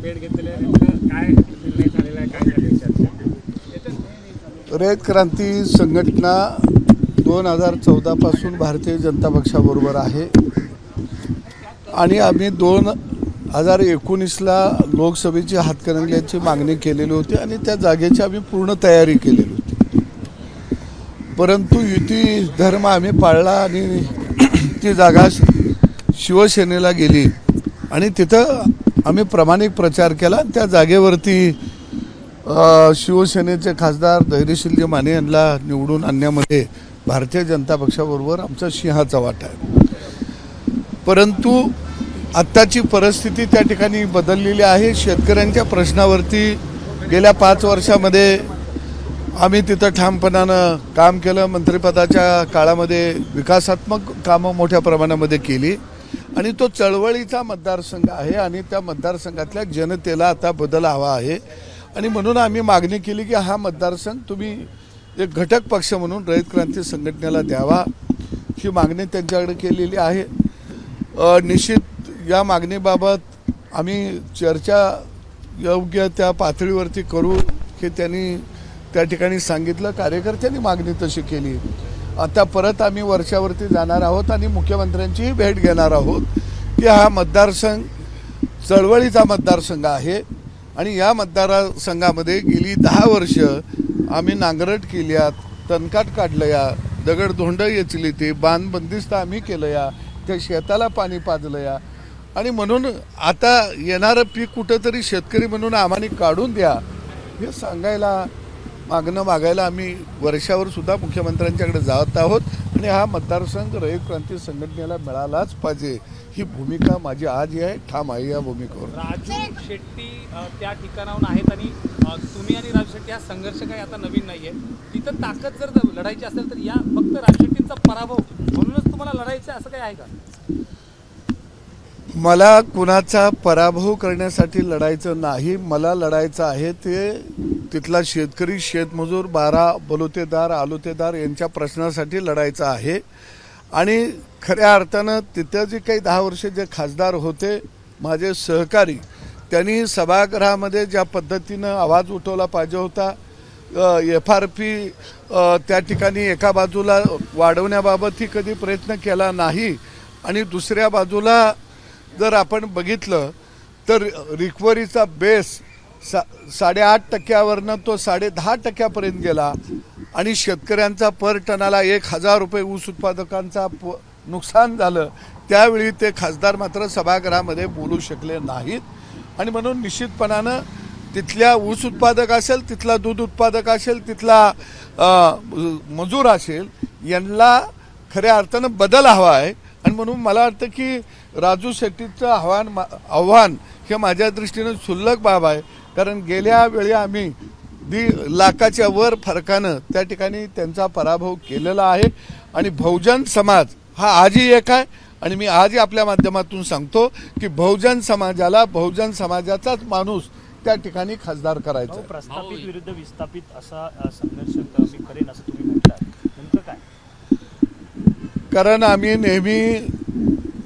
भेट घेतलेली आहे, काय निर्णय झालेला आहे, काय झाले रयत क्रांती संघटना 2014 पासून भारतीय जनता पक्षाबरोबर आहे आणि आम्ही 2019ला लोकसभेची हातकणंगल्याची मागणी केलेली होती आणि त्या जागेची आम्ही पूर्ण तयारी केलेली होती, परंतु युती धर्म आम्ही पाळला आणि ती जागा शिवसेनेला गेली आणि तिथं आम्ही प्रामाणिक प्रचार केला। त्या जागेवरती शिवसेनेचे खासदार धैर्यशील माने यांना निवडून आणण्यामध्ये भारतीय जनता पक्षाबरोबर आमचा सिंहाचा वाटा आहे, परंतु आत्ताची परिस्थिती त्या ठिकाणी बदललेली आहे। शेतकऱ्यांच्या प्रश्नावरती गेल्या 5 वर्षामध्ये आम्ही तिथं ठामपणानं काम केलं। मंत्रिपदाच्या काळामध्ये विकासात्मक कामं मोठ्या प्रमाणामध्ये केली आणि तो चळवळीचा मतदारसंघ आहे आणि त्या मतदारसंघातल्या जनतेला आता बदल हवा आहे आणि म्हणून आम्ही मागणी केली की हा मतदारसंघ तुम्ही एक घटक पक्ष म्हणून रयत क्रांती संघटनेला द्यावा, ही मागणी त्यांच्याकडे केलेली आहे। निश्चित या मागणीबाबत आम्ही चर्चा योग्य त्या पातळीवरती करू हे त्यांनी त्या ठिकाणी सांगितलं। कार्यकर्त्यांनी मागणी तशी केली। आता परत आम्ही वर्षावरती जाणार आहोत आणि मुख्यमंत्र्यांचीही भेट घेणार आहोत की हा मतदारसंघ चळवळीचा मतदारसंघ आहे आणि या मतदारसंघामध्ये गेली 10 वर्ष आम्ही नांगरट केल्या, तणकाट काढलंया, दगडधोंड येचली, ते बांध बंदिस्त आम्ही केलंया, त्या शेताला पाणी पाजलंया आणि म्हणून आता येणारं पीक कुठंतरी शेतकरी म्हणून आम्हाला काढून द्या हे सांगायला मागायला आम्ही वर्षावर सुद्धा मुख्यमंत्र्यांच्याकडे जात आहोत आणि हा मतदारसंघ रयत क्रांती संघटनेला मिळालाच पाहिजे ही भूमिका माझी आज आहे, ठाम आहे या भूमिकेवर। राजू शेट्टी त्या ठिकाणाहून आहेत आणि तुम्ही आणि राजू शेट्टी हा संघर्ष काही आता नवीन नाहीये, तिथं ताकद जर लढायची असेल तर या फक्त राजू शेट्टींचा पराभव म्हणूनच तुम्हाला लढायचं असं काही आहे का? मला कुणाचा पराभव करण्यासाठी लढायचं नाही, मला लढायचं आहे ते तिथला शेतकरी, शेतमजूर, 12 बलुतेदार, आलुतेदार यांच्या प्रश्नासाठी लढायचं आहे आणि खऱ्या अर्थानं तिथं जे काही 10 वर्ष जे खासदार होते माझे सहकारी, त्यांनी सभागृहामध्ये ज्या पद्धतीनं आवाज उठवला पाहिजे होता, FRP त्या ठिकाणी एका बाजूला वाढवण्याबाबतही कधी प्रयत्न केला नाही आणि दुसऱ्या बाजूला जर आपण बघितलं तर रिकव्हरीचा बेस 8.5% तो 10.5% गेला आणि शेतकऱ्यांचा पर टनाला 1000 रुपये ऊस उत्पादकांचा नुकसान झालं। त्यावेळी ते खासदार मात्र सभागृहामध्ये बोलू शकले नाहीत आणि म्हणून निश्चितपणानं तिथल्या ऊस उत्पादक असेल, तिथला दूध उत्पादक असेल, तिथला मजूर असेल, यांना खऱ्या अर्थानं बदल हवा आहे आणि म्हणून मला वाटतं की राजू शेट्टीचं आव्हान हे माझ्या दृष्टीनं क्षुल्लक बाब आहे, कारण गेल्या वेळी आम्ही 1.5 लाखाच्या वर फरकानं त्या ठिकाणी त्यांचा पराभव केलेला आहे आणि बहुजन समाज हा आजही एक आहे आणि मी आजही आपल्या माध्यमातून सांगतो की बहुजन समाजाला बहुजन समाजाचाच माणूस त्या ठिकाणी खासदार करायचा। प्रस्थापित विरुद्ध विस्थापित असा संघर्ष मी करेन असं तुम्ही म्हटलं, नेमकं काय? कारण आम्ही नेहमी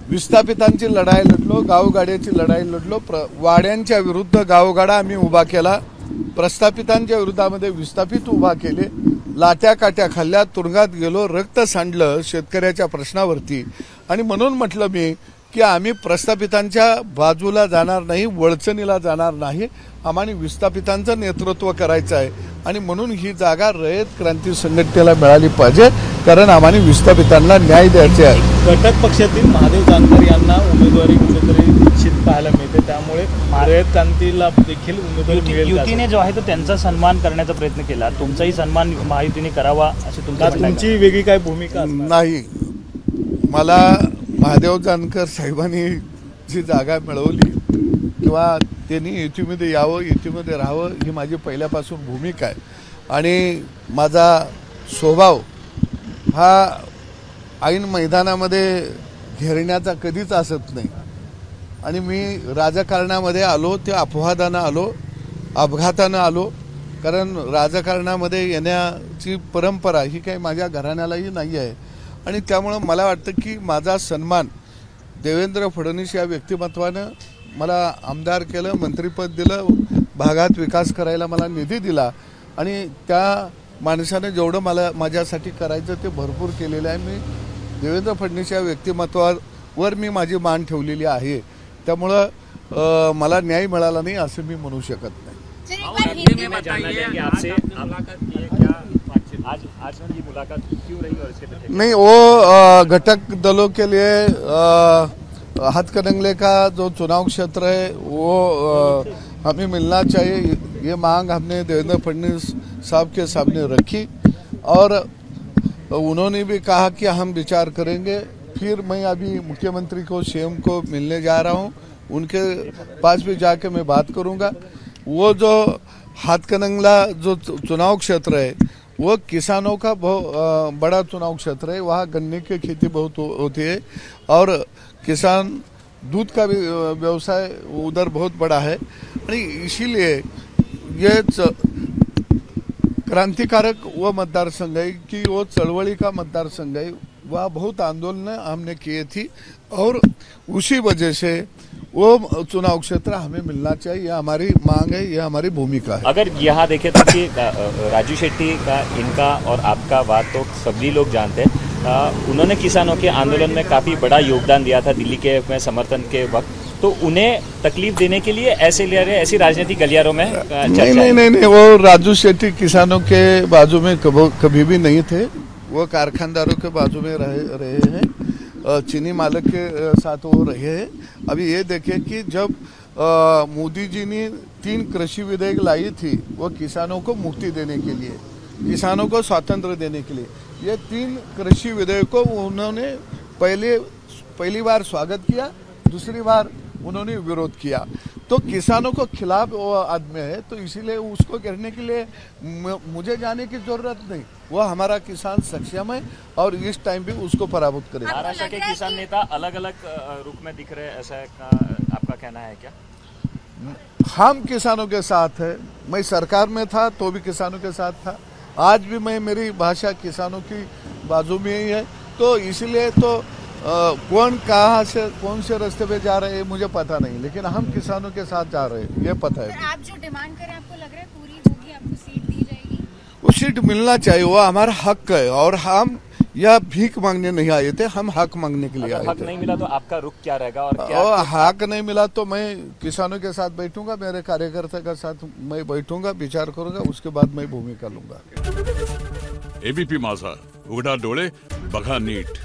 विस्थापितांची लढाई लढलो, गावगाड्याची लढाई लढलो, वाड्यांच्या विरुद्ध गावगाडा आम्ही उभा केला, प्रस्थापितांच्या विरुद्धामध्ये विस्थापित उभा केले, लाट्या काट्या खाल्ल्या, तुरुंगात गेलो, रक्त सांडलं शेतकऱ्याच्या प्रश्नावरती आणि म्हणून म्हटलं मी की आम्ही प्रस्थापितांच्या बाजूला जाणार नाही, वळचणीला जाणार नाही, आम्हाला विस्थापितांचं नेतृत्व करायचं आहे आणि म्हणून ही जागा रयत क्रांती संघटनेला मिळाली पाहिजे, कारण आम्हाला विस्थापितांना न्याय द्यायचे आहे। घटक पक्षातील महादेव जानकर यांना उमेदवारी निश्चित पाहायला मिळते, त्यामुळे रयत क्रांतीला देखील उमेदवारी मिळेल। युतीने जो आहे तो त्यांचा सन्मान करण्याचा प्रयत्न केला, तुमचाही सन्मान महायुतीने करावा अशी तुमची वेगळी काय भूमिका नाही। मला महादेव जानकर साहेबांनी जी जागा मिळवली किंवा त्यांनी युतीमध्ये यावं, युतीमध्ये राहावं ही माझी पहिल्यापासून भूमिका आहे आणि माझा स्वभाव हा ऐन मैदानामध्ये घेरण्याचा कधीच असत नाही आणि मी राजकारणामध्ये आलो ते अपवादानं आलो, अपघातानं आलो, कारण राजकारणामध्ये येण्याची परंपरा ही काही माझ्या घराण्यालाही नाही आहे आणि त्यामुळं मला वाटतं की माझा सन्मान देवेंद्र फडणवीस या व्यक्तिमत्वानं मला आमदार केलं, मंत्रिपद दिलं, भागात विकास करायला मला निधी दिला आणि त्या माणसाने जेवढं मला माझ्यासाठी करायचं ते भरपूर केलेलं आहे. मी देवेंद्र फडणवीस या व्यक्तिमत्वावर मी माझी मान ठेवलेली आहे. त्यामुळं मला न्याय मिळाला नहीं असं मी म्हणू शकत नाही. आज की मुलाकात क्यों रही और इसके पीछे नहीं, वो घटक दलों के लिए हाथकणंगले का जो चुनाव क्षेत्र है वो हमें मिलना चाहिए, ये मांग हमने देवेंद्र फडणवीस साहब के सामने रखी और उन्होंने भी कहा कि हम विचार करेंगे. फिर मैं अभी मुख्यमंत्री को, सीएम को मिलने जा रहा हूँ, उनके पास भी जाके मैं बात करूँगा. वो जो हाथकणंगला जो चुनाव क्षेत्र है वो किसानों का बहुत बड़ा चुनाव क्षेत्र है. वहाँ गन्ने की खेती बहुत होती है और किसान दूध का भी व्यवसाय उधर बहुत बड़ा है. इसीलिए ये क्रांतिकारक वो मतदार संघ है कि वो चळवळी का मतदार संघ है. वह बहुत आंदोलन हमने किए थी और उसी वजह से वो चुनाव क्षेत्र हमें मिलना चाहिए. ये हमारी मांग है, ये हमारी भूमिका है. अगर यहाँ देखें तो कि राजू शेट्टी का, इनका और आपका बात तो सभी लोग जानते हैं. उन्होंने किसानों के आंदोलन में काफ़ी बड़ा योगदान दिया था दिल्ली के में समर्थन के वक्त. तो उन्हें तकलीफ देने के लिए ऐसे ले रहे, ऐसी राजनीतिक गलियारों में नहीं, वो राजू शेट्टी किसानों के बाजू में कभी भी नहीं थे. वो कारखानदारों के बाजू में रहे हैं, चीनी मालिक के साथ वो रहे हैं. अभी ये देखें कि जब मोदी जी ने 3 कृषि विधेयक लाई थी वो किसानों को मुक्ति देने के लिए, किसानों को स्वातंत्र देने के लिए, ये 3 कृषि विधेयकों उन्होंने पहली बार स्वागत किया, दूसरी बार उन्होंने विरोध किया. तो किसानों को खिलाफ वो आदमी है, तो इसीलिए उसको कहने के लिए मुझे जाने की जरूरत नहीं. वो हमारा किसान सक्षम है और इस टाइम भी उसको पराभूत करेगा. महाराष्ट्र के किसान नेता अलग अलग रूप में दिख रहे हैं, ऐसा आपका कहना है क्या? हम किसानों के साथ है. मैं सरकार में था तो भी किसानों के साथ था, आज भी मेरी भाषा किसानों की बाजू में ही है. तो इसलिए तो कौन कहाँ से कौन से रास्ते पे जा रहे हैं मुझे पता नहीं, लेकिन हम किसानों के साथ जा रहे हैं, ये पता है. आप जो डिमांड करें आपको लग रहा है पूरी होगी, आपको सीट दी जाएगी? वो सीट मिलना चाहिए, वो हमारा हक है और हम यह भीख मांगने नहीं आए थे, हम हक मांगने के लिए आए थे. हक नहीं मिला तो आपका रुख क्या रहेगा और क्या? हक नहीं मिला तो मैं किसानों के साथ बैठूंगा, मेरे कार्यकर्ता के साथ मैं बैठूंगा, विचार करूंगा, उसके बाद मैं भूमिका लूंगा. एबीपी माझा, उघडा डोळे बघा नीट.